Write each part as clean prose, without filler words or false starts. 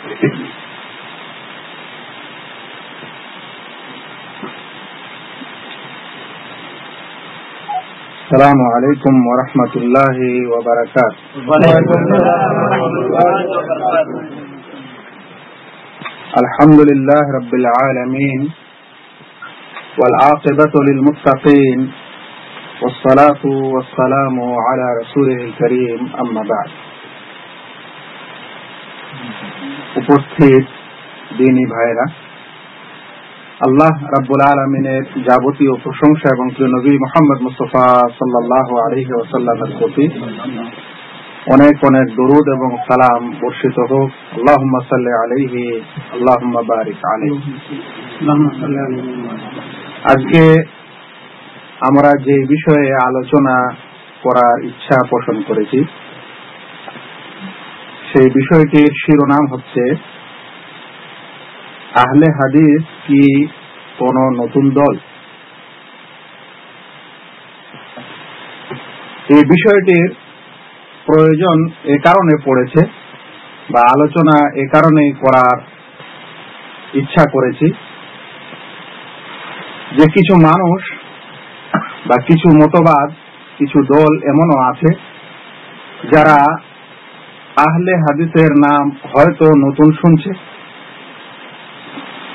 السلام عليكم ورحمة الله وبركاته. الحمد لله رب العالمين والعاقبة للمتقين والصلاة والسلام على رسوله الكريم أما بعد. উপস্থিত দিনী ভাইরা, আল্লাহ রাব্বুল আলামিনের যাবতীয় প্রশংসা এবং নবী মুহাম্মদ মুস্তাফা সাল্লাল্লাহু আলাইহি ওয়াসাল্লামের প্রতি অনেক অনেক দরুদ এবং সালাম বর্ষিত হোক। আল্লাহুম্মা সাল্লি আলাইহি আল্লাহুম্মা বারিক আলাইহি। আজকে আমরা যে বিষয়ে আলোচনা করার ইচ্ছা পোষণ করেছি সেই বিষয়টির শিরোনাম হচ্ছে আহলে হাদিস কি কোন নতুন দল? এই বিষয়টির প্রয়োজন এ কারণে পড়েছে বা আলোচনা এ কারণে করার ইচ্ছা করেছি যে কিছু মানুষ বা কিছু মতবাদ, কিছু দল এমনও আছে যারা আহলে হাদিসের নাম হয়তো নতুন শুনছে,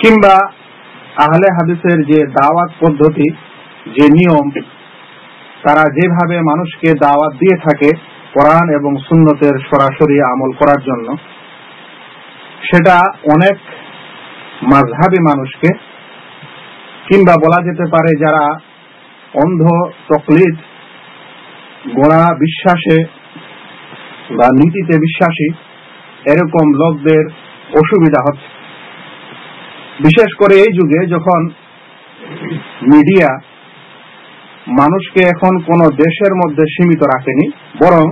কিংবা আহলে হাদিসের যে দাওয়াত পদ্ধতি, যে নিয়ম, তারা যেভাবে মানুষকে দাওয়াত দিয়ে থাকে কোরআন এবং সুন্নতের সরাসরি আমল করার জন্য, সেটা অনেক মাযহাবী মানুষকে, কিংবা বলা যেতে পারে যারা অন্ধ তকলিদ, গোড়া বিশ্বাসে বা নীতিতে বিশ্বাসী, এরকম লোকদের অসুবিধা হচ্ছে। বিশেষ করে এই যুগে যখন মিডিয়া মানুষকে এখন কোন দেশের মধ্যে সীমিত রাখেনি, বরং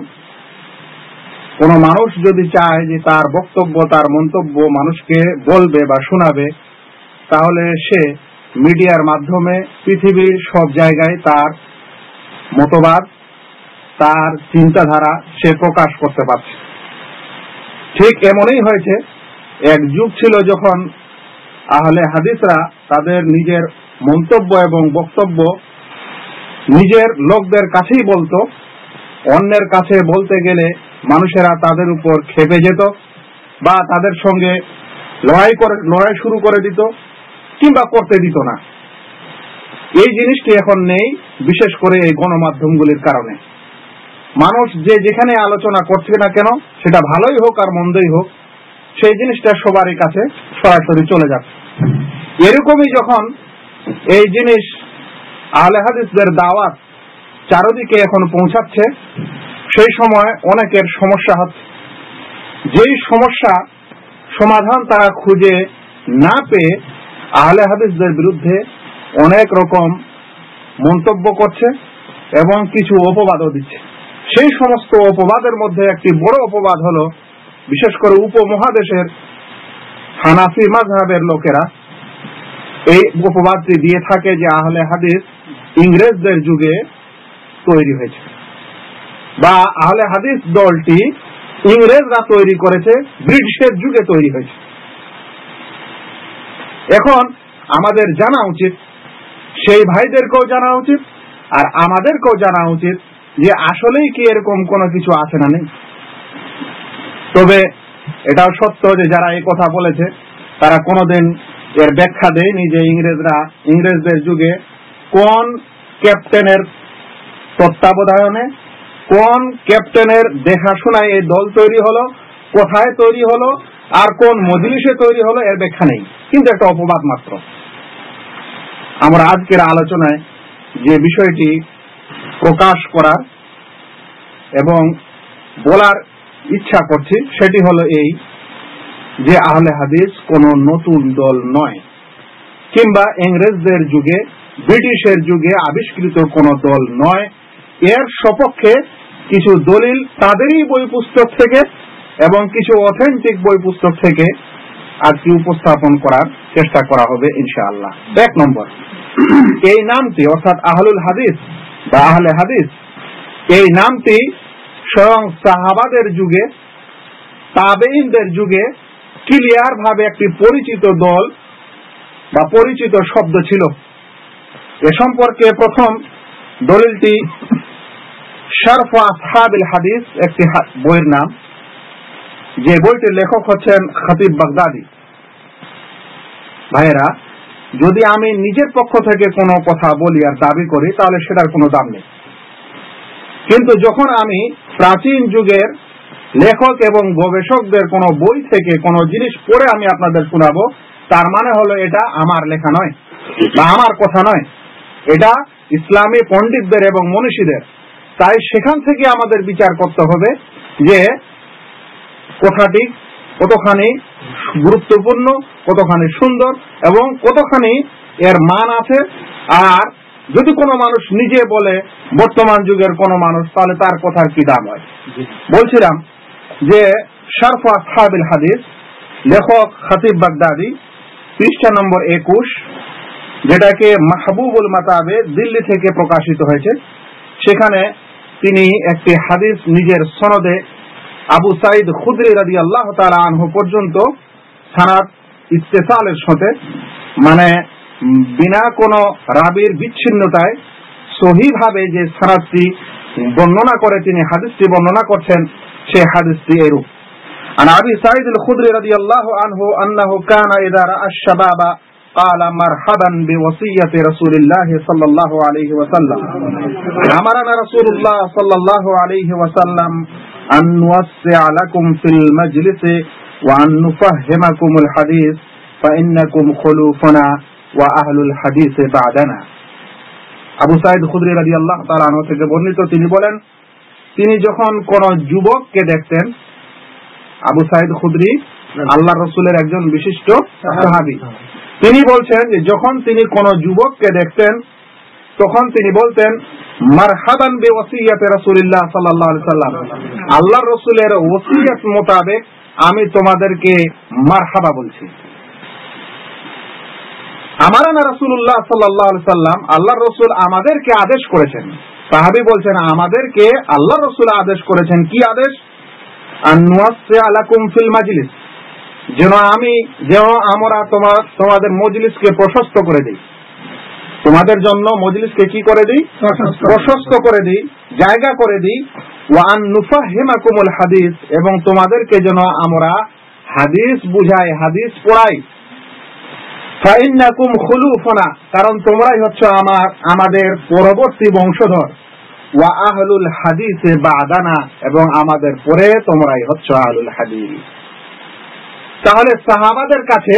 কোন মানুষ যদি চায় যে তার বক্তব্য, তার মন্তব্য মানুষকে বলবে বা শোনাবে, তাহলে সে মিডিয়ার মাধ্যমে পৃথিবীর সব জায়গায় তার মতবাদ, তার চিন্তাধারা সে প্রকাশ করতে পারছে। ঠিক এমনই হয়েছে। এক যুগ ছিল যখন আহলে হাদিসরা তাদের নিজের মন্তব্য এবং বক্তব্য নিজের লোকদের কাছেই বলতো, অন্যের কাছে বলতে গেলে মানুষেরা তাদের উপর ক্ষেপে যেত বা তাদের সঙ্গে লড়াই শুরু করে দিত, কিংবা করতে দিত না। এই জিনিসটি এখন নেই, বিশেষ করে এই গণমাধ্যমগুলির কারণে। মানুষ যে যেখানে আলোচনা করছে না কেন, সেটা ভালোই হোক আর মন্দই হোক, সেই জিনিসটা সবারই কাছে সরাসরি চলে যাচ্ছে। এরকমই যখন এই জিনিস আহলে হাদিসদের দাওয়াত চারদিকে এখন পৌঁছাচ্ছে, সেই সময় অনেকের সমস্যা হচ্ছে। যেই সমস্যা সমাধান তারা খুঁজে না পেয়ে আহলে হাদিসদের বিরুদ্ধে অনেক রকম মন্তব্য করছে এবং কিছু অপবাদও দিচ্ছে। সেই সমস্ত অপবাদের মধ্যে একটি বড় অপবাদ হলো, বিশেষ করে উপমহাদেশের হানাফি মাযহাবের লোকেরা এই অপবাদটি দিয়ে থাকে যে আহলে হাদিস ইংরেজদের যুগে তৈরি হয়েছে, বা আহলে হাদিস দলটি ইংরেজরা তৈরি করেছে, ব্রিটিশের যুগে তৈরি হয়েছে। এখন আমাদের জানা উচিত, সেই ভাইদেরকেও জানা উচিত আর আমাদেরকেও জানা উচিত যে আসলেই কি এরকম কোনো কিছু আছে না নেই। তবে এটাও সত্য যে যারা এই কথা বলেছে তারা কোনোদিন এর ব্যাখ্যা দেয়নি যে ইংরেজদের যুগে কোন ক্যাপ্টেনের তত্ত্বাবধানে, কোন ক্যাপ্টেনের দেখাশোনায় এই দল তৈরি হলো, কোথায় তৈরি হলো আর কোন মজলিসে তৈরি হলো, এর ব্যাখ্যা নেই, কিন্তু একটা অপবাদ মাত্র। আমরা আজকের আলোচনায় যে বিষয়টি প্রকাশ করার এবং বলার ইচ্ছা করছি সেটি হলো এই যে আহলে হাদিস কোনো নতুন দল নয়, কিংবা ইংরেজদের যুগে, ব্রিটিশের যুগে আবিষ্কৃত কোনো দল নয়। এর সপক্ষে কিছু দলিল তাদেরই বই পুস্তক থেকে এবং কিছু অথেন্টিক বই পুস্তক থেকে আজকে উপস্থাপন করার চেষ্টা করা হবে ইনশাআল্লাহ। এক নম্বর, এই নামটি অর্থাৎ আহলুল হাদিস বা আহলে হাদিস, এই নামটি স্বয়ং সাহাবাদের যুগে, তাবেঈনদের যুগে ক্লিয়ার ভাবে একটি পরিচিত দল বা পরিচিত শব্দ ছিল। এ সম্পর্কে প্রথম দলিলটি শারফ আসহাবিল হাদিস, একটি বইয়ের নাম, যে বইটির লেখক হচ্ছেন খতিব বাগদাদি। ভাইয়েরা, যদি আমি নিজের পক্ষ থেকে কোনো কথা বলি আর দাবি করি তাহলে সেটার কোনো দাম নেই, কিন্তু যখন আমি প্রাচীন যুগের লেখক এবং গবেষকদের কোনো বই থেকে কোনো জিনিস পড়ে আমি আপনাদের শোনাবো, তার মানে হলো এটা আমার লেখা নয় বা আমার কথা নয়, এটা ইসলামী পণ্ডিতদের এবং মনীষীদের। তাই সেখান থেকে আমাদের বিচার করতে হবে যে কথাটি কতখানি গুরুত্বপূর্ণ, কতখানি সুন্দর এবং কতখানি এর মান আছে। আর যদি কোনো মানুষ নিজে বলে বর্তমান যুগের কোনো মানুষ, তাহলে তার কথার কি দাম হয়। বলছিলাম যে শারফ আসহাবিল হাদিস, লেখক খতিব বাগদাদি, পৃষ্ঠা নম্বর 21, যেটাকে মাহবুবুল মাতাবে দিল্লি থেকে প্রকাশিত হয়েছে। সেখানে তিনি একটি হাদিস নিজের সনদে আবু সাঈদ খুদরি রাদিয়াল্লাহু তাআলা আনহু পর্যন্ত সানাদ ইত্তেসালের সাথে, মানে বিনা কোনো রাবির বিচ্ছিন্নতায় সহিভাবে যে সানাদটি বর্ণনা করে তিনি হাদিসটি বর্ণনা করছেন, সেই হাদিসটি এরূপ: عن أبي سعيد الخدري رضي الله عنه أنه كان إذا رأى الشباب قال مرحبا بوصية رسول الله صلى الله عليه وسلم أمرنا رسول الله صلى الله عليه وسلم أن نوسع لكم في المجلس وأن نفهمكم الحديث فإنكم خلوفنا وأهل الحديث بعدنا। আবু সাঈদ খুদরি রাদিয়াল্লাহু তাআলা আনহু থেকে বর্ণিত, তিনি বলেন, তিনি যখন কোন যুবককে দেখতেন, আবু সাঈদ খুদরি আল্লাহর রাসূলের একজন বিশিষ্ট সাহাবী, তিনি বলছেন যে যখন তিনি কোন যুবককে দেখতেন তখন তিনি বলতেন, মারহাবান বিওয়াসিয়াতি রাসূলিল্লাহ সাল্লাল্লাহু আলাইহি ওয়াসাল্লাম, আল্লাহর রাসূলের ওসিয়ত মোতাবেক আমি তোমাদেরকে মারহাবা বলছি। আমারানা রাসূলুল্লাহ সাল্লাল্লাহু আলাইহি ওয়াসাল্লাম, আল্লাহর রাসূল আমাদেরকে আদেশ করেছেন। সাহাবী বলছেন, আমাদেরকে আল্লাহর রাসূল আদেশ করেছেন। কি আদেশ? আন নুওয়াসসিআ লাকুম ফিল মাজলিস, যেন আমরা তোমাদের মজলিসকে প্রশস্ত করে দিই, তোমাদের জন্য মজলিসকে কি করে দিই? প্রশস্ত করে দিই, জায়গা করে দিই। ওয়া আন নুফাহিমাকুমুল হাদিস, এবং তোমাদেরকে যেন আমরা হাদিস বুঝাই, হাদিস পড়াই। ফাইন্নাকুম খুলুফুনা, কারণ তোমরাই হচ্ছে আমাদের পরবর্তী বংশধর। ওয়া আহলুল হাদিসে বাদানা, এবং আমাদের পরে তোমরাই হচ্ছে আহলুল হাদিস। তাহলে সাহাবাদের কাছে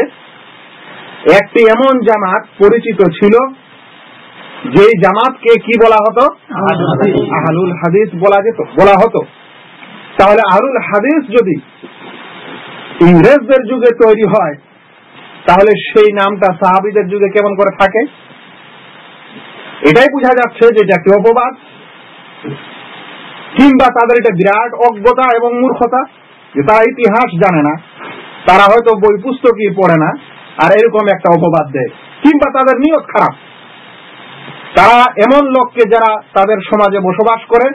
একটি এমন জামাত পরিচিত ছিল যে জামাতকে কি বলা হতো? আহলুল হাদিস বলা হতো। তাহলে আহলুল হাদিস যদি ইংরেজদের যুগে তৈরি হয়, তাহলে সেই নামটা সাহাবীদের যুগে কেমন করে থাকে? এটাই বোঝা যাচ্ছে যে এটা একটি অপবাদ, কিংবা তাদের এটা বিরাট অজ্ঞতা এবং মূর্খতা, যে তারা ইতিহাস জানে না, তারা হয়তো বই পুস্তকই পড়ে না, আর এরকম একটা অপবাদ দেয়। কিংবা তাদের নিয়ত খারাপ, তারা এমন লোককে যারা তাদের সমাজে বসবাস করে,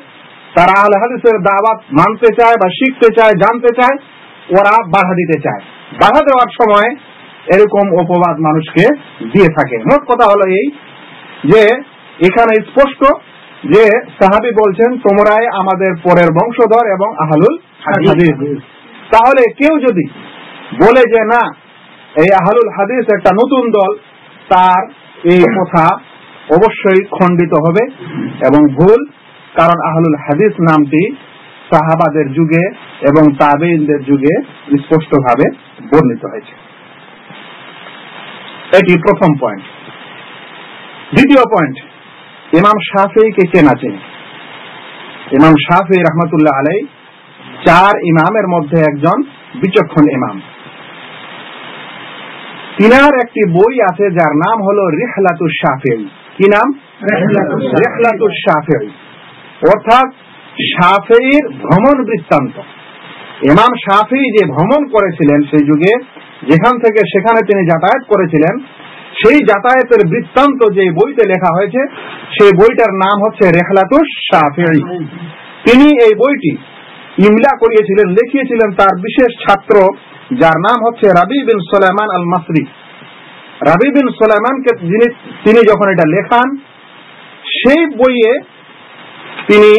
তারা আহলে হাদিসের দাওয়াত মানতে চায় বা শিখতে চায়, জানতে চায়, ওরা বাধা দিতে চায়। বাধা দেওয়ার সময় এরকম অপবাদ মানুষকে দিয়ে থাকে। মোট কথা হলো এই যে এখানে স্পষ্ট যে সাহাবী বলছেন, তোমরাই আমাদের পরের বংশধর এবং আহলুল হাদিস। তাহলে কেউ যদি বলে যে না, এই আহলুল হাদিস একটা নতুন দল, তার এই কথা অবশ্যই খণ্ডিত হবে এবং ভুল। কারণ আহলুল হাদিস নামটি সাহাবাদের যুগে এবং তাবেঈনদের যুগে স্পষ্টভাবে বর্ণিত হয়েছে। এটি প্রথম পয়েন্ট। দ্বিতীয় পয়েন্ট, ইমাম শাফিঈকে কে না চেনে? ইমাম শাফিঈ রাহমাতুল্লাহ আলাইহি 4 ইমামের মধ্যে একজন বিচক্ষণ ইমাম। তিনার একটি বই আছে যার নাম হলো রিহলাতুশ শাফিঈ। কি নাম? রিহলাতুশ শাফিঈ, অর্থাৎ শাফিঈর ভ্রমণ বৃত্তান্ত। ইমাম শাফিঈ যে ভ্রমণ করেছিলেন সেই যুগে, যেখান থেকে সেখানে তিনি যাতায়াত করেছিলেন, সেই যাতায়াতের বৃত্তান্ত যে বইতে লেখা হয়েছে, সেই বইটার নাম হচ্ছে রিহলাতুশ শাফিঈ। তিনি এই বইটি ইমলা করিয়েছিলেন, লিখিয়েছিলেন তার বিশেষ ছাত্র যার নাম হচ্ছে রাবি বিন সুলাইমান আল মাসরি। রাবি বিন সুলাইমানকে তিনি যখন এটা লেখান, সেই বইয়ে তিনি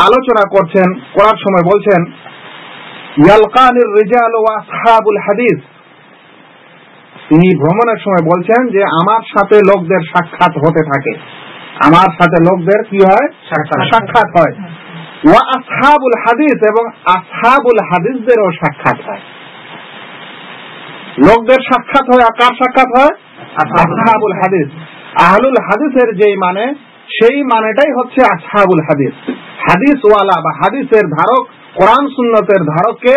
আলোচনা করার সময় বলছেন, ইয়ালকানির রিজাল ওয়া আসহাবুল হাদিস। তিনি ভ্রমণের সময় বলছেন যে আমার সাথে লোকদের সাক্ষাৎ হতে থাকে, আমার সাথে লোকদের কি হয়, সাক্ষাৎ হয়। ওয়া আসহাবুল হাদিস, এবং আসহাবুল হাদিসদেরও সাক্ষাৎ হয়। লোকদের সাক্ষাৎ হয়, আর কার সাক্ষাৎ হয়? আসহাবুল হাদিস। আহলুল হাদিসের যেই মানে, সেই মানেটাই হচ্ছে আসহাবুল হাদিস। হাদিস ওয়ালা বা হাদিসের ধারক, কোরআন সুন্নতের ধারককে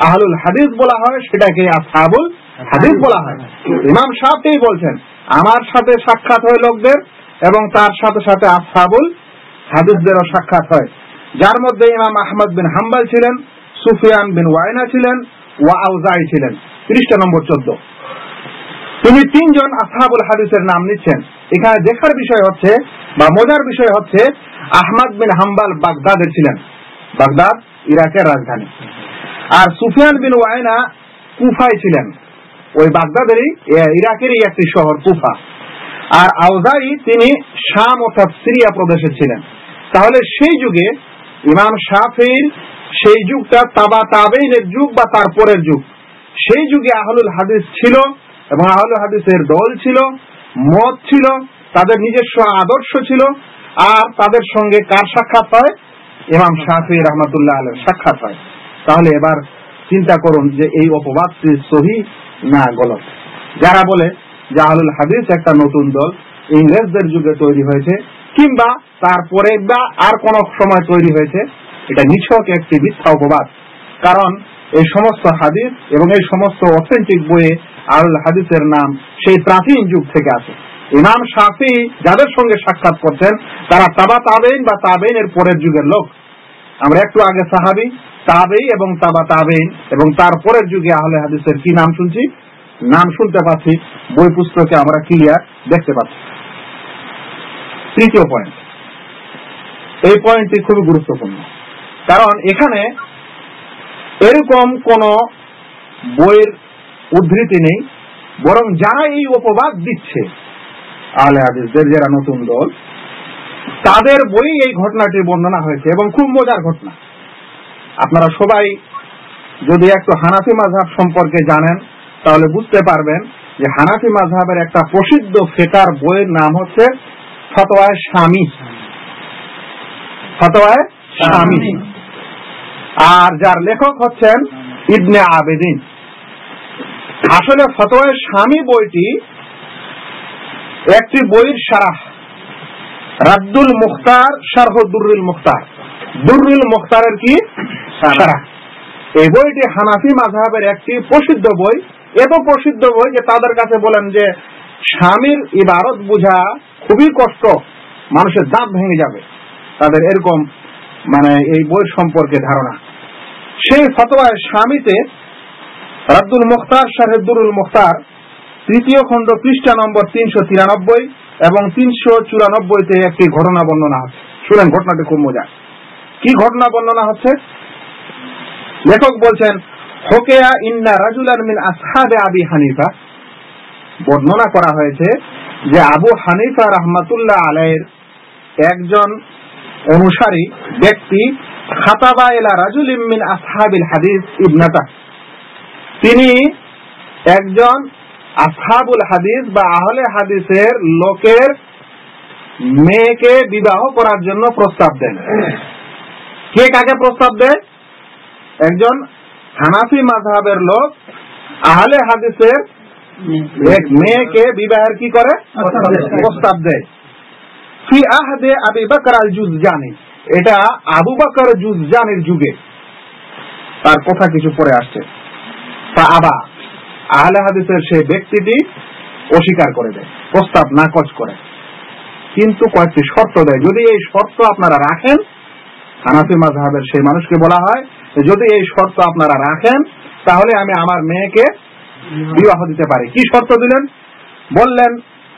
আহলুল হাদিস বলা হয়, সেটাকে আসহাবুল হাদিস বলা হয়। ইমাম শাফিঈ বলছেন, আমার সাথে সাক্ষাৎ হয় লোকদের, এবং তার সাথে সাথে আসহাবুল হাদিসদেরও সাক্ষাৎ হয়, যার মধ্যে ইমাম আহমদ বিন হাম্বল ছিলেন, সুফিয়ান বিন ওয়াইনা ছিলেন, ওয়া আউজাই ছিলেন। পৃষ্ঠা নম্বর 14। তিনি 3 জন আসহাবুল হাদিসের নাম নিচ্ছেন। এখানে দেখার বিষয় হচ্ছে, বা মজার বিষয় হচ্ছে, আহমদ বিন হাম্বল বাগদাদের ছিলেন, বাগদাদ ইরাকের রাজধানী। আর সুফিয়ান বিন ওয়াইনা কুফায় ছিলেন, ওই বাগদাদেরই, ইরাকেরই একটি শহর কুফা। আর আউজাই তিনি শাম অর্থাৎ সিরিয়া প্রদেশে ছিলেন। তাহলে সেই যুগে ইমাম শাফিঈর সেই যুগটা তাবা তাবেইনের যুগ বা তার পরের যুগ। সেই যুগে আহলুল হাদিস ছিল, এবং আহলুল হাদিসের দল ছিল, মত ছিল, তাদের নিজস্ব আদর্শ ছিল। আর তাদের সঙ্গে কার সাক্ষাৎ হয়? ইমাম শাফিঈ রাহমাতুল্লাহ আলাইহির সাক্ষাৎ হয়। তাহলে এবার চিন্তা করুন যে এই অপবাদটি সহিহ না গলত। যারা বলে যে আহলুল হাদিস একটা নতুন দল, ইংরেজদের যুগে তৈরি হয়েছে, কিংবা তারপরে বা আর কোন সময় তৈরি হয়েছে, এটা নিছক একটি মিথ্যা অপবাদ। কারণ এই সমস্ত হাদিস এবং এই সমস্ত অথেন্টিক বইয়ে আহলুল হাদিসের নাম সেই প্রাচীন যুগ থেকে আছে। ইমাম শাফিঈ যাদের সঙ্গে সাক্ষাৎ করছেন, তারা তাবা তাবেইন বা তাবেইনের পরের যুগের লোক। আমরা একটু আগে সাহাবী, তাবেই এবং তাবা তাবেইন এবং তারপরের যুগে আহলে হাদিসের কি নাম শুনছি, নাম শুনতে পাচ্ছি, বই পুস্তকে আমরা ক্লিয়ার দেখতে পাচ্ছি। তৃতীয় পয়েন্ট, এই পয়েন্টটি খুবই গুরুত্বপূর্ণ, কারণ এখানে এরকম কোন বইয়ের উদ্ধৃতি নেই, বরং যারা এই অপবাদ দিচ্ছে আহলে হাদিসদের, যারা নতুন দল, তাদের বই এই ঘটনাটি বর্ণনা হয়েছে, এবং খুব মজার ঘটনা। আপনারা সবাই যদি একটু হানাফি মাযহাব সম্পর্কে জানেন, তাহলে বুঝতে পারবেন যে হানাফি মাযহাবের একটা প্রসিদ্ধ ফিকহ বইয়ের নাম হচ্ছে ফতোয়ায়ে শামী। ফতোয়ায়ে শামী, আর যার লেখক হচ্ছেন ইবনে আবেদিন। আসলে ফতোয়ায়ে শামী বইটি একটি বইয়ের শারহ, রাদ্দুল মুখতার শারহ দুররুল মুখতার। দুররুল মুখতারের কি শারহ। এই বইটি হানাফি মাযহাবের একটি প্রসিদ্ধ বই, এত প্রসিদ্ধ বই যে তাদের কাছে বলেন যে শামীর ইবারত বোঝা খুবই কষ্ট, মানুষের দাঁত ভেঙে যাবে, তাদের এরকম মানে এই বই সম্পর্কে ধারণা। সেই ফতোয়ায়ে শামীতে রাদ্দুল মুখতার শারহ দুররুল মুখতার 3য় খণ্ড পৃষ্ঠা নম্বর 393 এবং 394-তে একটি ঘটনা বর্ণনা হচ্ছে। শুনেন, ঘটনাটি খুব মজার। কি ঘটনা বর্ণনা হচ্ছে? লেখক বলছেন, হুকিয়া ইন্না রাজুলান মিন আসহাবে আবি হানিফা, বর্ণনা করা হয়েছে যে আবু হানিফা রাহমাতুল্লাহ আলাইহির একজন অনুসারী ব্যক্তি খাতাবা ইলা রাজুলিন মিন আসহাবিল হাদিস ইবনাতা, তিনি একজন আসহাবুল হাদিস বা আহলে হাদিসের লোকের মেয়েকে বিবাহ করার জন্য প্রস্তাব দেন। কে কাকে প্রস্তাব দেয়? একজন হানাফি মাযহাবের লোক আহলে হাদিসের এক মেয়েকে বিবাহের কি করে? প্রস্তাব দেয়। ফি আহদে আবি বকর আল জুজজানি, এটা আবু বকর জুজজানির যুগে, তার কথা কিছু পরে আসছে। তা আবা, আহলে হাদিসের সেই ব্যক্তিটি অস্বীকার করে দেয়, প্রস্তাব নাকচ করে, কিন্তু কয়েকটি শর্ত দেয়। যদি এই শর্ত আপনারা রাখেন, হানাফি মাযহাবের সেই মানুষকে বলা হয় যদি এই শর্ত আপনারা রাখেন, তাহলে আমি আমার মেয়েকে বিবাহ দিতে পারি। কি শর্ত দিলেন? বললেন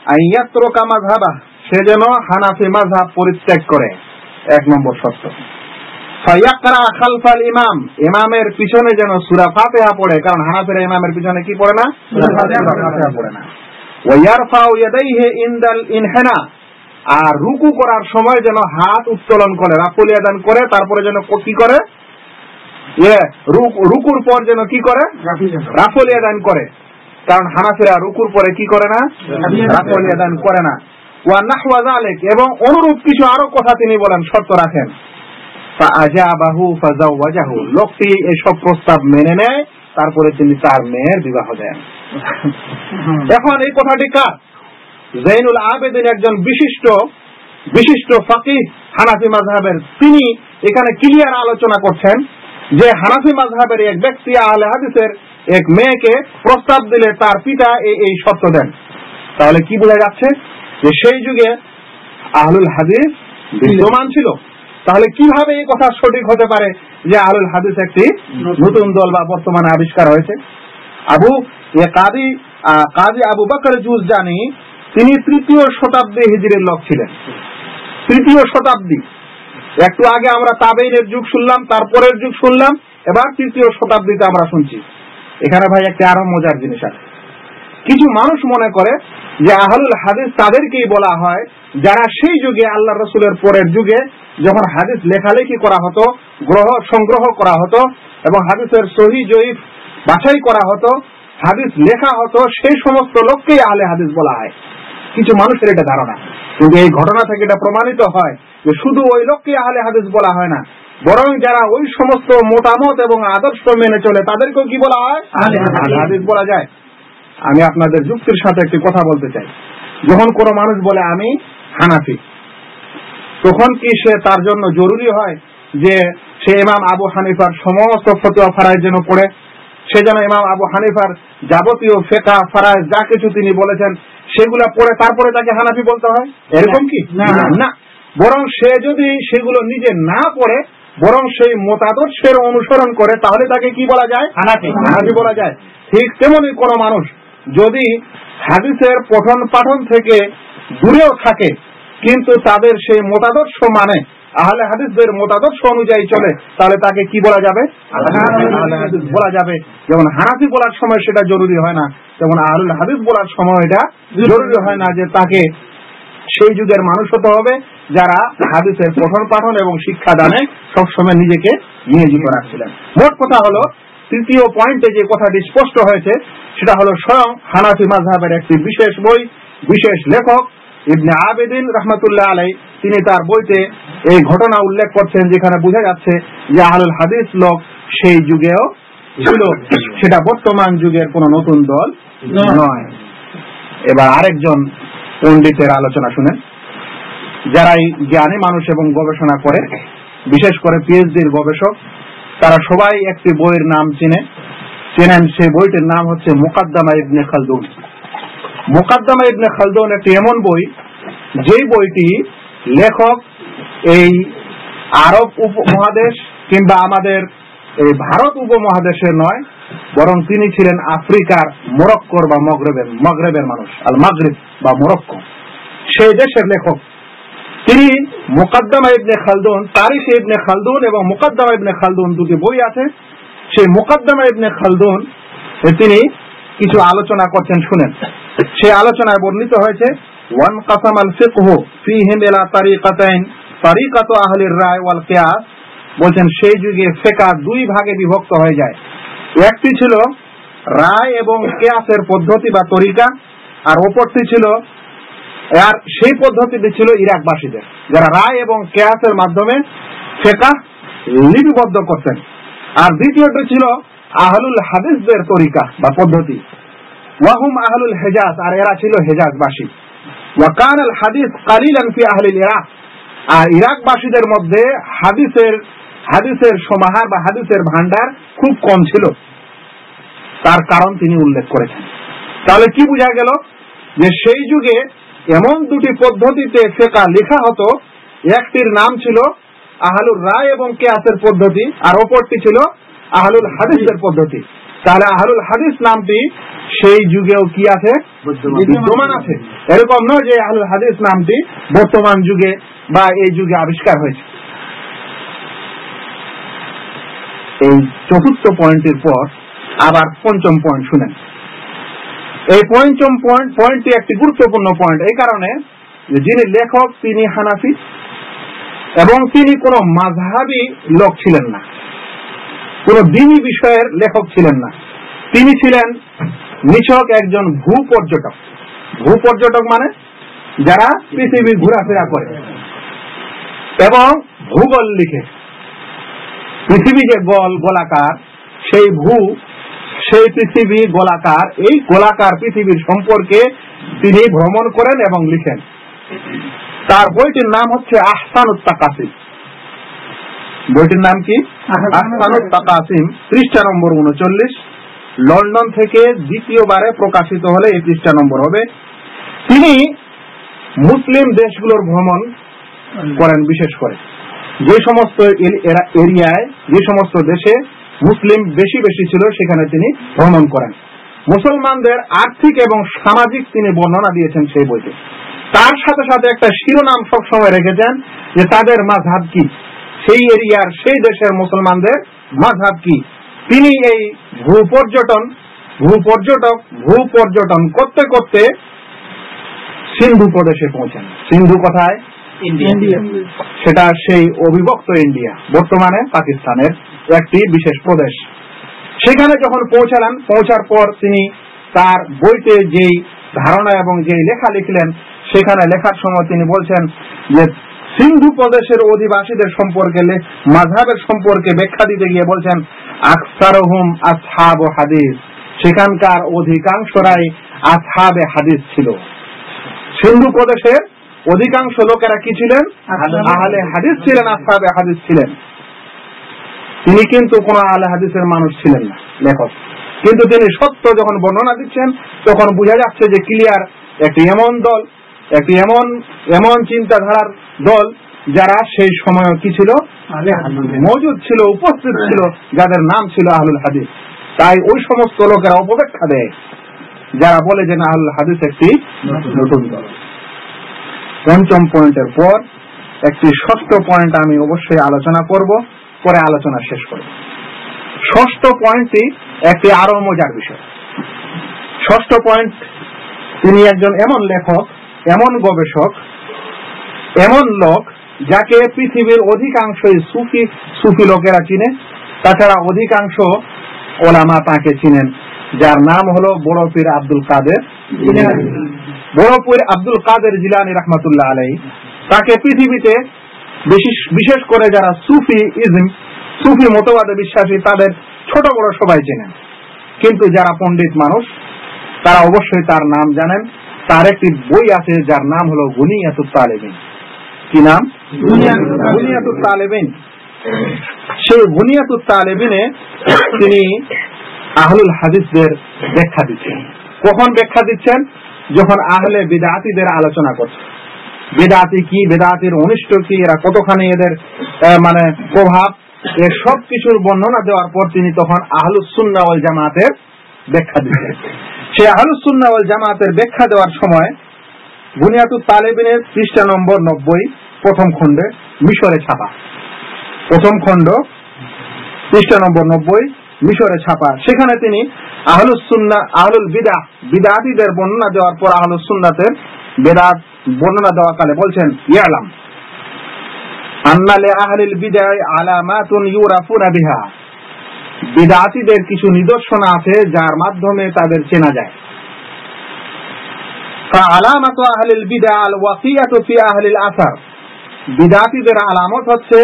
আইয়াতরুকা মাযহাবা, সে যেন হানাফি মাযহাব পরিত্যাগ করে, 1 নম্বর শর্ত। ফায়াকরা খালফাল ইমাম, ইমামের পিছনে যেন সূরা ফাতিহা পড়ে, কারণ হানাফিরা ইমামের পিছনে কি পড়ে না? সূরা ফাতিহা পড়ে না। ওয়া ইয়ারফাউ ইয়াদাইহি ইনদাল ইনহিনা, আর রুকু করার সময় যেন হাত উত্তোলন করে, রাফুল ইয়াদান করে, তারপরে যেন কি করে, রুকুর পর যেন কি করে, রাফুল ইয়াদান করে, কারণ হানাফিরা রুকুর পরে কি করে না? রাফুল ইয়াদান করে না। ওয়া নাহওয়া যালিক, এবং অনুরূপ কিছু আরো কথা তিনি বলেন, শর্ত রাখেন। ফাআজাবাহু ফাজাওয়াজাহু, লোকটি এসব প্রস্তাব মেনে নেয়, তারপরে তিনি তার মেয়ের বিবাহ দেন। এখন এই কথাটি কার? যাইনুল আবেদিন, একজন বিশিষ্ট ফাকিহ হানাফি মাযহাবের, তিনি এখানে ক্লিয়ার আলোচনা করছেন যে হানাফি মাযহাবের এক ব্যক্তি আহলে হাদিসের এক মেয়েকে প্রস্তাব দিলে তার পিতা এই শর্ত দেন। তাহলে কি বোঝা যাচ্ছে? যে সেই যুগে আহলুল হাদিস বিদ্যমান ছিল। তাহলে কিভাবে এই কথা সঠিক হতে পারে যে আহলুল হাদিস একটি নতুন দল বা বর্তমানে আবিষ্কার হয়েছে? কাজী আবু বকর জুজজানি, তিনি 3য় শতাব্দী হিজরির লোক ছিলেন। 3য় শতাব্দী, একটু আগে আমরা তাবেঈনের যুগ শুনলাম, তারপরের যুগ শুনলাম, এবার 3য় শতাব্দীতে আমরা শুনছি। এখানে ভাই একটা আরো মজার জিনিস আছে। কিছু মানুষ মনে করে যে আহলুল হাদিস তাদেরকেই বলা হয় যারা সেই যুগে আল্লাহ রাসূলের পরের যুগে যখন হাদিস লেখালেখি করা হতো, সংগ্রহ করা হতো এবং হাদিসের সহিহ জয়ীফ বাছাই করা হতো, হাদিস লেখা হতো, সেই সমস্ত লোককেই আহলে হাদিস বলা হয়। কিছু মানুষের এটা ধারণা, কিন্তু এই ঘটনা থেকে এটা প্রমাণিত হয় যে শুধু ওই লোককেই আহলে হাদিস বলা হয় না, বরং যারা ওই সমস্ত মতামত এবং আদর্শ মেনে চলে তাদেরকেও কি বলা হয়? আহলে হাদিস বলা যায়। আমি আপনাদের যুক্তির সাথে একটি কথা বলতে চাই। যখন কোনো মানুষ বলে আমি হানাফি, তখন কি সে তার জন্য জরুরি হয় যে সে ইমাম আবু হানিফার সমস্ত ফতোয়া ফারায়েজ যেন পড়ে, সে যেন ইমাম আবু হানিফার যাবতীয় ফিকহ ফারায়েজ যা কিছু তিনি বলেছেন সেগুলা পড়ে তারপরে তাকে হানাফি বলতে হয়? এরকম কি? না। বরং সে যদি সেগুলো নিজে না পড়ে, বরং সেই মতাদর্শের অনুসরণ করে, তাহলে তাকে কি বলা যায়? হানাফি বলা যায়। ঠিক তেমনি কোন মানুষ যদি হাদিসের পঠন পাঠন থেকে দূরেও থাকে, কিন্তু তাদের সেই মতাদর্শ মানে আহলে হাদিসদের মতাদর্শ অনুযায়ী চলে, তাহলে তাকে কি বলা যাবে? আহলে হাদিস বলা যাবে। যেমন হানাফি বলার সময় সেটা জরুরি হয় না, যেমন আহলুল হাদিস বলার সময় এটা জরুরি হয় না যে তাকে সেই যুগের মানুষ হতে হবে যারা হাদিসের পঠন পাঠন এবং শিক্ষা দানে সবসময় নিজেকে নিয়োজিত রাখছিলেন। মোট কথা হলো, 3য় পয়েন্টে যে কথাটি স্পষ্ট হয়েছে সেটা হলো স্বয়ং হানাফি মাযহাবের একটি বিশেষ বই, বিশেষ লেখক ইবনে আবেদিন রাহমাতুল্লাহ আলাইহি, তিনি তার বইতে এই ঘটনা উল্লেখ করছেন, যেখানে বোঝা যাচ্ছে যে আহলুল হাদিস লোক সেই যুগেও ছিল, সেটা বর্তমান যুগের কোন নতুন দল নয়। এবার আরেকজন পণ্ডিতের আলোচনা শুনেন। যারাই জ্ঞানী মানুষ এবং গবেষণা করে, বিশেষ করে পিএইচডির গবেষক, তারা সবাই একটি বইয়ের নাম চেনেন। সেই বইটির নাম হচ্ছে মুকাদ্দামা ইবনে খালদুন। মুকাদ্দামা ইবনে খালদুন একটি এমন বই, যেই বইটি লেখক এই আরব উপমহাদেশ কিংবা আমাদের এই ভারত উপমহাদেশের নয়, বরং তিনি ছিলেন আফ্রিকার মরক্কোর বা মগরেবের মানুষ, আল মাগরিব বা মরক্কো, সেই দেশের লেখক। তিনি মুকাদ্দামা ইবনে খালদুন, তারিখ ইবনে খালদুন এবং মুকাদ্দামা ইবনে খালদুন দুটি বই আছে। সেই মুকাদ্দামা ইবনে খালদুন তিনি কিছু আলোচনা করছেন, শুনেন। সেই আলোচনায় বর্ণিত হয়েছে, ওয়ান কাসামাল ফিকহু ফীহিম ইলা তারিকাতাইন, তারিকাতু আহলির রায় ওয়াল কিয়াস, বলছেন সেই যুগে ফিকহ 2 ভাগে বিভক্ত হয়ে যায়। একটি ছিল রায় এবং কিয়াসের পদ্ধতি বা তরিকা, আর অপরটি ছিল, আর সেই পদ্ধতিটি ছিল ইরাকবাসীদের, যারা রায় এবং কিয়াসের মাধ্যমে ফিকহ লিপিবদ্ধ করতেন। আর দ্বিতীয়টি ছিল আহলুল হাদিসদের তরিকা বা পদ্ধতি, ওয়াহুম আহলুল হিজাজ, আর এরা ছিল হিজাজবাসী। ওয়া কানাল হাদিস কালিলান ফি আহলিল ইরাক, আর ইরাকবাসীদের মধ্যে হাদিসের সমাহার বা হাদিসের ভান্ডার খুব কম ছিল। তার কারণ তিনি উল্লেখ করেছেন। তাহলে কি বোঝা গেল? যে সেই যুগে এমন দুটি পদ্ধতিতে ফিকহ লেখা হতো, একটির নাম ছিল আহলুর রায় এবং কিয়াসের পদ্ধতি, আর অপরটি ছিল আহলুল হাদিসের পদ্ধতি। তাহলে আহলুল হাদিস নামটি সেই যুগেও কি আছে? বিদ্যমান আছে। এরকম নয় যে আহলুল হাদিস নামটি বর্তমান যুগে বা এই যুগে আবিষ্কার হয়েছে। এই চতুর্থ পয়েন্টের পর আবার পঞ্চম পয়েন্ট শুনেন। এই পঞ্চম পয়েন্টটি একটি গুরুত্বপূর্ণ পয়েন্ট এই কারণে যে যিনি লেখক তিনি হানাফি এবং তিনি কোনো মাযহাবী লোক ছিলেন না, কোন দ্বীনি বিষয়ের লেখক ছিলেন না। তিনি ছিলেন নিছক একজন ভূপর্যটক। ভূপর্যটক মানে যারা পৃথিবী ঘোরাফেরা করে এবং ভূগোল লিখে। পৃথিবী যে গোলাকার, সেই পৃথিবী গোলাকার, এই গোলাকার পৃথিবীর সম্পর্কে তিনি ভ্রমণ করেন এবং লিখেন। তার বইটির নাম হচ্ছে আহসানুত তাকাসিম। বইটির নাম কি? আহসানুত তাকাসিম। পৃষ্ঠা নম্বর 39। লন্ডন থেকে দ্বিতীয়বারে প্রকাশিত হলে এই পৃষ্ঠা নম্বর হবে। তিনি মুসলিম দেশগুলোর ভ্রমণ করেন, বিশেষ করে যে সমস্ত এরিয়ায়, যে সমস্ত দেশে মুসলিম বেশি বেশি ছিল সেখানে তিনি ভ্রমণ করেন। মুসলমানদের আর্থিক এবং সামাজিক তিনি বর্ণনা দিয়েছেন সেই বইতে। তার সাথে সাথে একটা শিরোনাম সবসময় রেখেছেন যে তাদের মাযহাব কি, সেই এরিয়ার সেই দেশের মুসলমানদের মাযহাব কি। তিনি এই ভূপর্যটন করতে করতে সিন্ধু প্রদেশে পৌঁছেন। সিন্ধু কোথায়? ইন্ডিয়া। সেটা সেই অবিভক্ত ইন্ডিয়া, বর্তমানে পাকিস্তানের একটি বিশেষ প্রদেশ। সেখানে যখন পৌঁছার পর তিনি তার বইতে যেই ধারণা এবং যেই লেখা লিখলেন, সেখানে লেখার সময় তিনি বলছেন যে সিন্ধু প্রদেশের অধিবাসীদের সম্পর্কে, মাযহাবের সম্পর্কে ব্যাখ্যা দিতে গিয়ে বলছেন আকসারুহুম আসহাবু হাদিস, সেখানকার অধিকাংশরাই আসহাবে হাদিস ছিল। সিন্ধু প্রদেশের অধিকাংশ লোকেরা কি ছিলেন? আহলে হাদিস ছিলেন, আসহাবে হাদিস ছিলেন। তিনি কিন্তু কোন আহলে হাদিসের মানুষ ছিলেন না, লেখক। কিন্তু তিনি সত্য যখন বর্ণনা দিচ্ছেন তখন বোঝা যাচ্ছে যে ক্লিয়ার একটি এমন দল, একটি এমন চিন্তাধারার দল যারা সেই সময় কি ছিল? মজুদ ছিল, উপস্থিত ছিল, যাদের নাম ছিল আহলুল হাদিস। তাই ওই সমস্ত লোকেরা অপব্যাখ্যা দেয় যারা বলে যে না, আহলুল হাদিস একটি নতুন দল। পঞ্চম পয়েন্টের পর একটি ষষ্ঠ পয়েন্ট আমি অবশ্যই আলোচনা করব, পরে আলোচনা শেষ করব। ষষ্ঠ পয়েন্টটি একটি আরো মজার বিষয়। ষষ্ঠ পয়েন্ট, তিনি একজন এমন লেখক, এমন গবেষক, এমন লোক যাকে পৃথিবীর অধিকাংশই সুফি লোকেরা চিনে। তাছাড়া অধিকাংশ ওলামা তাকে চিনেন, যার নাম হলো বড় পীর আব্দুল কাদের জিলানী রাহমাতুল্লাহ আলাইহি। তাকে পৃথিবীতে বিশেষ করে যারা সুফি মতবাদে বিশ্বাসী তাদের ছোট বড় সবাই চেনেন, কিন্তু যারা পণ্ডিত মানুষ তারা অবশ্যই তার নাম জানেন। তার একটি বই আছে যার নাম হলো গুনিয়াতুত তালেবিন। কি নাম? গুনিয়াতুত তালেবিন। সেই গুনিয়াতুত তালেবিনে তিনি আহলুল হাদিসদের ব্যাখ্যা দিচ্ছেন। কখন ব্যাখ্যা দিচ্ছেন? যখন আহলে বিদআতীদের আলোচনা করছে। বিদআতী কি, বিদআতীর অনিষ্ট কি, এরা কতখানি এদের মানে প্রভাব, এর সব কিছুর বর্ণনা দেওয়ার পর তিনি তখন আহলুস সুন্নাহ ওয়াল জামাতের ব্যাখ্যা দিচ্ছেন। সেই আহলুস সুন্নাহ ওয়াল জামাতের ব্যাখ্যা দেওয়ার সময় বুনিয়াতুত তালেবিনের পৃষ্ঠা নম্বর 90, প্রথম খণ্ডে, মিশরে ছাপা, প্রথম খণ্ড পৃষ্ঠা নম্বর 90, মিশরে ছাপা। সেখানে তিনি আহলুস সুন্নাহ, আহলুল বিদআতীদের বর্ণনা দেওয়ার পর আহলুস সুন্নাতের বেদাত বর্ণনা দেওয়া কালে বলছেন, ইয়ালাম আন্না লি আহলিল বিদআ আলামাতুন ইউরাফুনা বিহা, বিদআতীদের কিছু নিদর্শন আছে যার মাধ্যমে তাদের চেনা যায়। ফাআলামাতু আহলিল বিদআ আল ওয়াকিয়াতু ফি আহলিল আসার, বিদআতীদের আলামত হচ্ছে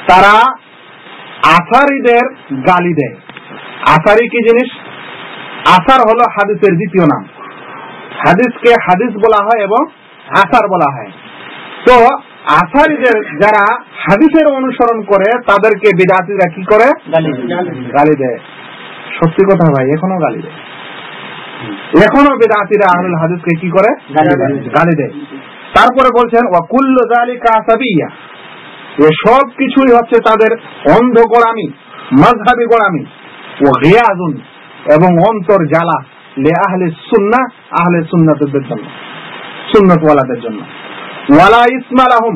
তারা আসারীদের গালি দেয়। আসারি কি জিনিস? আসার হলো হাদিসের দ্বিতীয় নাম। হাদিসকে হাদিস বলা হয় এবং আসার বলা হয়। তো আসারীদের যারা হাদিসের অনুসরণ করে তাদেরকে বিদআতীরা কি করে? গালি দেয়। সত্যি কথা ভাই, এখনো গালি দেয়। এখনো বিদআতীরা আহলুল হাদিসকে কি করে? গালি দেয়। তারপরে বলছেন ওয়া কুল্লু যালিকা আসাবিয়্যা, এসব কিছুই হচ্ছে তাদের অন্ধ গোলামি, মাযহাবী গোলামি। ওয়া গিয়াযুন, এবং অন্তর জ্বালা, লি আহলিস সুন্নাহ, আহলে সুন্নাতের জন্য, সুন্নাত ওয়ালাদের জন্য। ওয়ালা ইসমালাহুম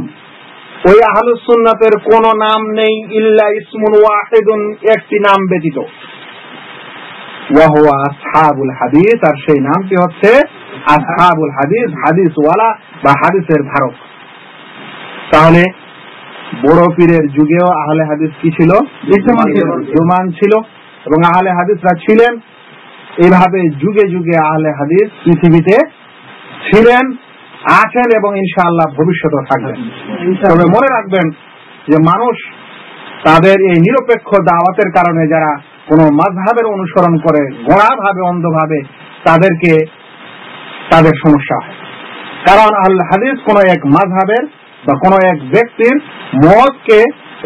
ওই আহলুস সুন্নাতের কোন নাম নেই ইল্লা ইসমুন ওয়াহিদুন, একটি নাম ব্যতীত, ওয়া হুয়া আসহাবুল হাদিস, আর সেই নামটি হচ্ছে আসহাবুল হাদিস, হাদিসওয়ালা বা হাদিসের ধারক। তাহলে বড় পীরের যুগেও আহলে হাদিস কি ছিল? বিদ্যমান ছিল, এবং আহলে হাদিসরা ছিলেন। এইভাবে যুগে যুগে আহলে হাদিস পৃথিবীতে ছিলেন, আছেন, এবং ইনশাআল্লাহ ভবিষ্যতেও থাকবেন। তবে মনে রাখবেন যে মানুষ তাদের এই নিরপেক্ষ দাওয়াতের কারণে যারা কোন মাযহাবের অনুসরণ করে গোড়াভাবে অন্ধভাবে, তাদের সমস্যা হয়। কারণ আহলে হাদিস কোন এক মাযহাবের বা কোন এক ব্যক্তির মতকে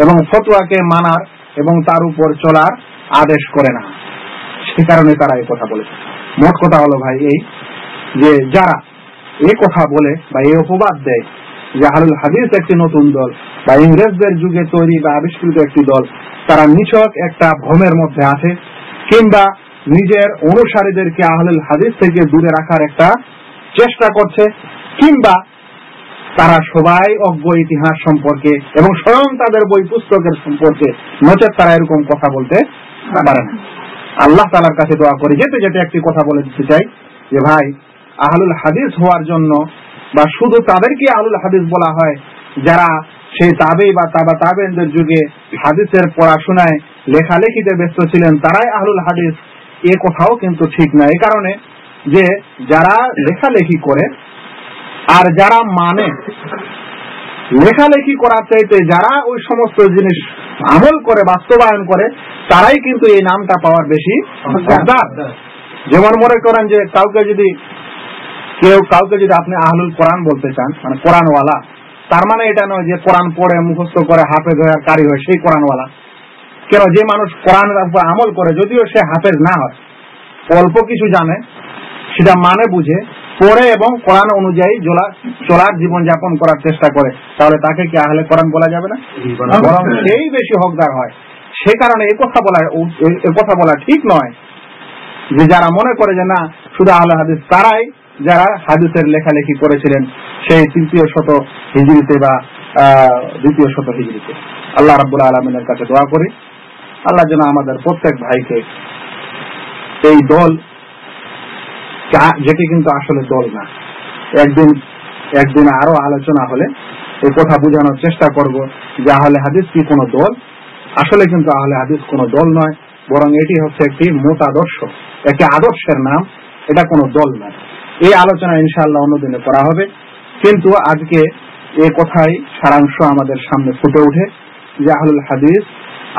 এবং ফতোয়াকে মানার এবং তার উপর চলার আদেশ করে না, সে কারণে তারা এই কথা বলে। মোট কথা হলো ভাই এই, যে যারা এই কথা বলে বা এই অপবাদ দেয় যে আহলুল হাদিস একটি নতুন দল বা ইংরেজদের যুগে তৈরি বা আবিষ্কৃত একটি দল, তারা নিছক একটা ভ্রমের মধ্যে আছে, কিংবা নিজের অনুসারীদেরকে আহলুল হাদিস থেকে দূরে রাখার একটা চেষ্টা করছে, কিংবা তারা সবাই অজ্ঞ ইতিহাস সম্পর্কে এবং স্বয়ং তাদের বই পুস্তকের সম্পর্কে, নচেত তারা এরকম কথা বলতে পারে না। আল্লাহ তাআলার কাছে দোয়া করে যেতে যেতে একটি কথা বলে দিতে চাই যে ভাই, আহলুল হাদিস হওয়ার জন্য বা শুধু তাদেরকে আহলুল হাদিস বলা হয় যারা সেই তাবেঈ বা তাবা তাবেঈনদের যুগে হাদিসের পড়াশোনায় লেখালেখিতে ব্যস্ত ছিলেন, তারাই আহলুল হাদিস, এ কথাও কিন্তু ঠিক না। এই কারণে যে যারা লেখালেখি করে আর যারা মানে, লেখালেখি করার চাইতে যারা ওই সমস্ত জিনিস আমল করে বাস্তবায়ন করে, তারাই কিন্তু এই নামটা পাওয়ার বেশি হকদার। যেমন মনে করেন যে কাউকে যদি আপনি আহলুল কোরআন বলতে চান, মানে কোরআনওয়ালা, তার মানে এটা নয় যে কোরআন পড়ে মুখস্থ করে হাফেজ হয় আর কারি হয় সেই কোরআনওয়ালা। কেন, যে মানুষ কোরআনের উপর আমল করে, যদিও সে হাফেজ না হয়, অল্প কিছু জানে, সেটা মানে বুঝে পড়ে এবং কোরআন অনুযায়ী চলার জীবন যাপন করার চেষ্টা করে, তাহলে তাকে কি আহলে কোরআন বলা যাবে না? বরং সেই বেশি হকদার হয়। সে কারণে এই কথা বলা ঠিক নয় যে যারা মনে করে যে না, শুধু আহলে হাদিস তারাই যারা হাদিসের লেখালেখি করেছিলেন সেই 3য় শত হিজরিতে বা 2য় শত হিজরিতে। আল্লাহ রাব্বুল আলামিনের কাছে দোয়া করি, আল্লাহ যেন আমাদের প্রত্যেক ভাইকে এই দল, যেটি কিন্তু আসলে দল না, একদিন আরো আলোচনা হলে এই কথা বোঝানোর চেষ্টা করব যে আহলে হাদিস কি কোনো দল? আসলে কিন্তু আহলে হাদিস কোনো দল নয়, বরং এটি হচ্ছে একটি মতাদর্শ, একটি আদর্শের নাম, এটা কোনো দল নয়। এই আলোচনা ইনশাআল্লাহ অন্যদিনে করা হবে, কিন্তু আজকে এই কথাই সারাংশ আমাদের সামনে ফুটে ওঠে যে আহলুল হাদিস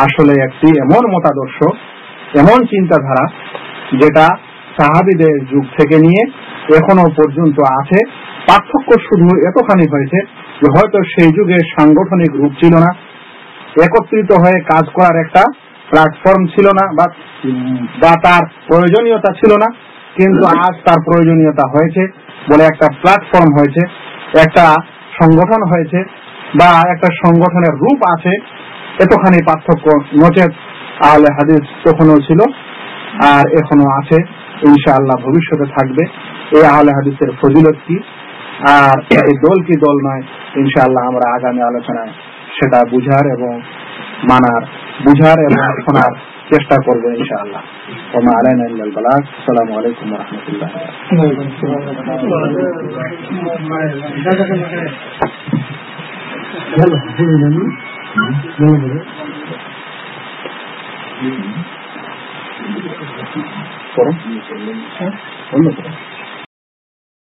আসলে একটি এমন মতাদর্শ, এমন চিন্তাধারা যেটা সাহাবীদের যুগ থেকে নিয়ে এখনো পর্যন্ত আছে। পার্থক্য শুধু এতখানি হয়েছে যে হয়তো সেই যুগে সাংগঠনিক রূপ ছিল না, একত্রিত হয়ে কাজ করার একটা প্ল্যাটফর্ম ছিল না, বা তার প্রয়োজনীয়তা ছিল না, কিন্তু আজ তার প্রয়োজনীয়তা হয়েছে বলে একটা প্ল্যাটফর্ম হয়েছে, একটা সংগঠন হয়েছে, বা একটা সংগঠনের রূপ আছে। এতখানি পার্থক্য, নচেত আহলে হাদিস তখনও ছিল আর এখনো আছে, ইনশাআল্লাহ ভবিষ্যতে থাকবে। এই আহলে হাদিসের ফজিলত কি আর এই দল কি দল নয়, ইনশাআল্লাহ আমরা আগামী আলোচনায় সেটা বুঝার এবং শোনার চেষ্টা করবো ইনশাআল্লাহ। ওমা আলাইনা ইল্লাল বালাগ। আসসালামু আলাইকুম ওয়া রাহমাতুল্লাহ। করো